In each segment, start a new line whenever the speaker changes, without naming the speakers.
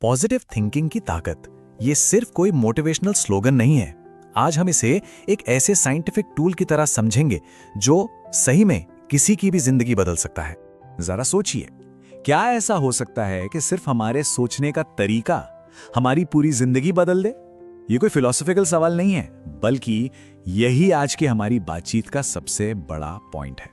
Positive thinking की ताकत ये सिर्फ कोई मोटिवेशनल स्लोगन नहीं है। आज हम इसे एक ऐसे साइंटिफिक टूल की तरह समझेंगे जो सही में किसी की भी जिंदगी बदल सकता है। जरा सोचिए, क्या ऐसा हो सकता है कि सिर्फ हमारे सोचने का तरीका हमारी पूरी जिंदगी बदल दे? ये कोई फिलोसॉफिकल सवाल नहीं है, बल्कि यही आज की हमारी बातचीत का सबसे बड़ा पॉइंट है।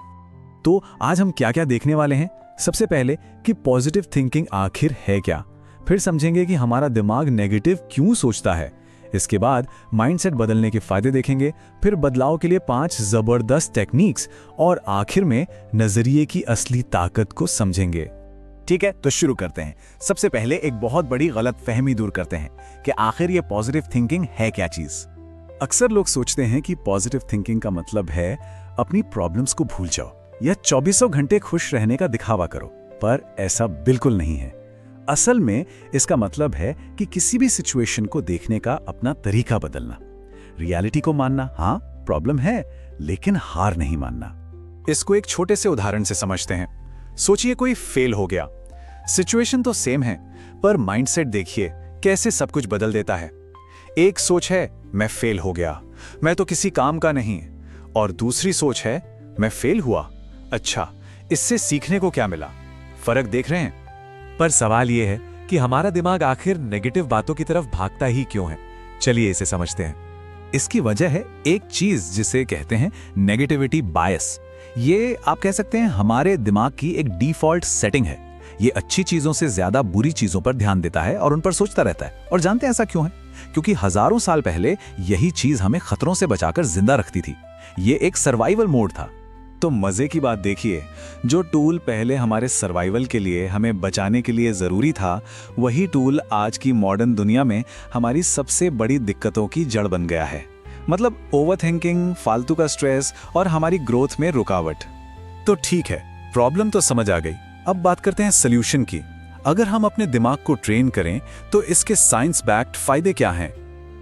तो आज हम क्या क्या देखने वाले हैं? सबसे पहले कि पॉजिटिव थिंकिंग आखिर है क्या, फिर समझेंगे कि हमारा दिमाग नेगेटिव क्यों सोचता है, इसके बाद माइंडसेट बदलने के फायदे देखेंगे, फिर बदलाव के लिए 5 जबरदस्त टेक्निक्स और आखिर में नजरिए की असली ताकत को समझेंगे। ठीक है, तो शुरू करते हैं। सबसे पहले एक बहुत बड़ी गलतफहमी दूर करते हैं कि आखिर ये पॉजिटिव थिंकिंग है क्या चीज। अक्सर लोग सोचते हैं कि पॉजिटिव थिंकिंग का मतलब है अपनी प्रॉब्लम्स को भूल जाओ या 24 घंटे खुश रहने का दिखावा करो, पर ऐसा बिल्कुल नहीं है। असल में इसका मतलब है कि किसी भी सिचुएशन को देखने का अपना तरीका बदलना, रियलिटी को मानना, हाँ प्रॉब्लम है लेकिन हार नहीं मानना। इसको एक छोटे से उदाहरण से समझते हैं। सोचिए कोई फेल हो गया। सिचुएशन तो सेम है, पर माइंडसेट देखिए कैसे सब कुछ बदल देता है। एक सोच है मैं फेल हो गया, मैं तो किसी काम का नहीं, और दूसरी सोच है मैं फेल हुआ, अच्छा इससे सीखने को क्या मिला। फर्क देख रहे हैं? पर सवाल यह है कि हमारा दिमाग आखिर नेगेटिव बातों की तरफ भागता ही क्यों है। चलिए इसे समझते हैं। इसकी वजह है एक चीज जिसे कहते हैं नेगेटिविटी बायस। ये आप कह सकते हैं हमारे दिमाग की एक डिफॉल्ट सेटिंग है। ये अच्छी चीजों से ज्यादा बुरी चीजों पर ध्यान देता है और उन पर सोचता रहता है। और जानते हैं ऐसा क्यों है? क्योंकि हजारों साल पहले यही चीज हमें खतरों से बचाकर जिंदा रखती थी। ये एक सर्वाइवल मोड था। तो मजे की बात देखिए, जो टूल पहले हमारे सर्वाइवल के लिए, हमें बचाने के लिए जरूरी था, वही टूल आज की मॉडर्न दुनिया में हमारी सबसे बड़ी दिक्कतों की जड़ बन गया है। मतलब ओवरथिंकिंग, फालतू का स्ट्रेस और हमारी ग्रोथ में रुकावट। तो ठीक है, प्रॉब्लम तो समझ आ गई। अब बात करते हैं सॉल्यूशन की। अगर हम अपने दिमाग को ट्रेन करें तो इसके साइंस बैक्ड फायदे क्या हैं?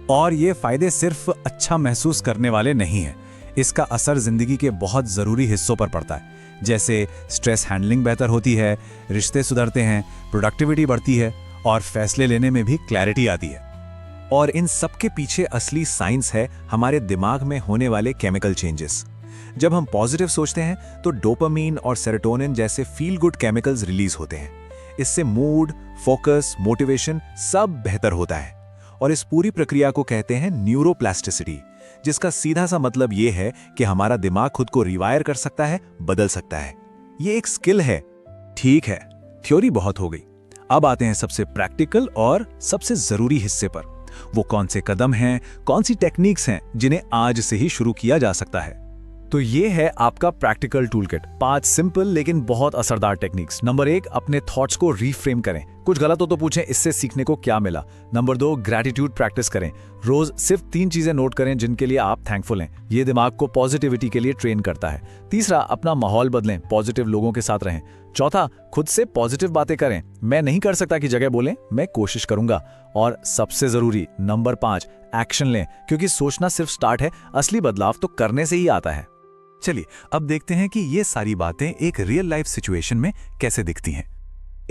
और ये फायदे सिर्फ अच्छा महसूस करने वाले नहीं हैं। इसका असर जिंदगी के बहुत जरूरी हिस्सों पर पड़ता है। जैसे स्ट्रेस हैंडलिंग बेहतर होती है, रिश्ते सुधरते हैं, प्रोडक्टिविटी बढ़ती है और फैसले लेने में भी क्लैरिटी आती है। और इन सब के पीछे असली साइंस है हमारे दिमाग में होने वाले केमिकल चेंजेस। जब हम पॉजिटिव सोचते हैं तो डोपामीन और सेरोटोनिन जैसे फील गुड केमिकल्स रिलीज होते हैं। इससे मूड, फोकस, मोटिवेशन सब बेहतर होता है। और इस पूरी प्रक्रिया को कहते हैं न्यूरोप्लास्टिसिटी, जिसका सीधा सा मतलब यह है कि हमारा दिमाग खुद को रिवायर कर सकता है, बदल सकता है। ये एक स्किल है। ठीक है, थ्योरी बहुत हो गई। अब आते हैं सबसे प्रैक्टिकल और सबसे जरूरी हिस्से पर। वो कौन से कदम हैं, कौन सी टेक्निक्स हैं जिन्हें आज से ही शुरू किया जा सकता है। तो ये है आपका प्रैक्टिकल टूल किट। 5 सिंपल लेकिन बहुत असरदार टेक्निक्स। नंबर 1, अपने थॉट्स को रीफ्रेम करें। कुछ गलत हो तो पूछें इससे सीखने को क्या मिला। नंबर 2, ग्रैटिट्यूड प्रैक्टिस करें। रोज सिर्फ 3 चीजें नोट करें जिनके लिए आप थैंकफुल हैं। ये दिमाग को पॉजिटिविटी के लिए ट्रेन करता है। तीसरा, अपना माहौल बदलें, पॉजिटिव लोगों के साथ रहें। चौथा, खुद से पॉजिटिव बातें करें। मैं नहीं कर सकता की जगह बोलें मैं कोशिश करूंगा। और सबसे जरूरी नंबर 5, एक्शन लें, क्योंकि सोचना सिर्फ स्टार्ट है, असली बदलाव तो करने से ही आता है। चलिए अब देखते हैं कि ये सारी बातें एक रियल लाइफ सिचुएशन में कैसे दिखती हैं।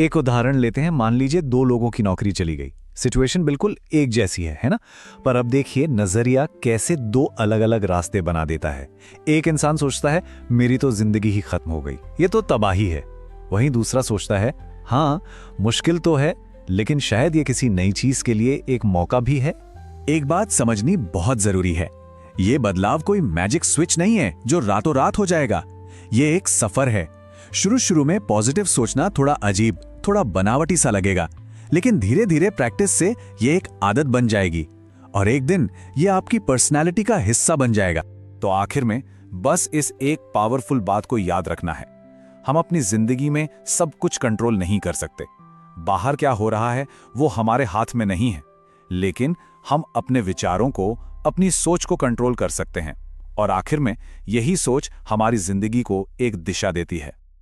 एक उदाहरण लेते हैं। मान लीजिए 2 लोगों की नौकरी चली गई। सिचुएशन बिल्कुल एक जैसी है ना? पर अब देखिए नजरिया कैसे 2 अलग अलग रास्ते बना देता है। एक इंसान सोचता है मेरी तो जिंदगी ही खत्म हो गई, ये तो तबाही है। वहीं दूसरा सोचता है हाँ मुश्किल तो है, लेकिन शायद ये किसी नई चीज के लिए एक मौका भी है। एक बात समझनी बहुत जरूरी है, ये बदलाव कोई मैजिक स्विच नहीं है जो रातों रात हो जाएगा। ये एक सफर है। शुरू में पॉजिटिव सोचना थोड़ा अजीब, थोड़ा बनावटी सा लगेगा, लेकिन धीरे धीरे प्रैक्टिस से ये एक आदत बन जाएगी और एक दिन ये आपकी पर्सनैलिटी का हिस्सा बन जाएगा। तो आखिर में बस इस एक पावरफुल बात को याद रखना है, हम अपनी जिंदगी में सब कुछ कंट्रोल नहीं कर सकते। बाहर क्या हो रहा है वो हमारे हाथ में नहीं है, लेकिन हम अपने विचारों को, अपनी सोच को कंट्रोल कर सकते हैं। और आखिर में यही सोच हमारी जिंदगी को एक दिशा देती है।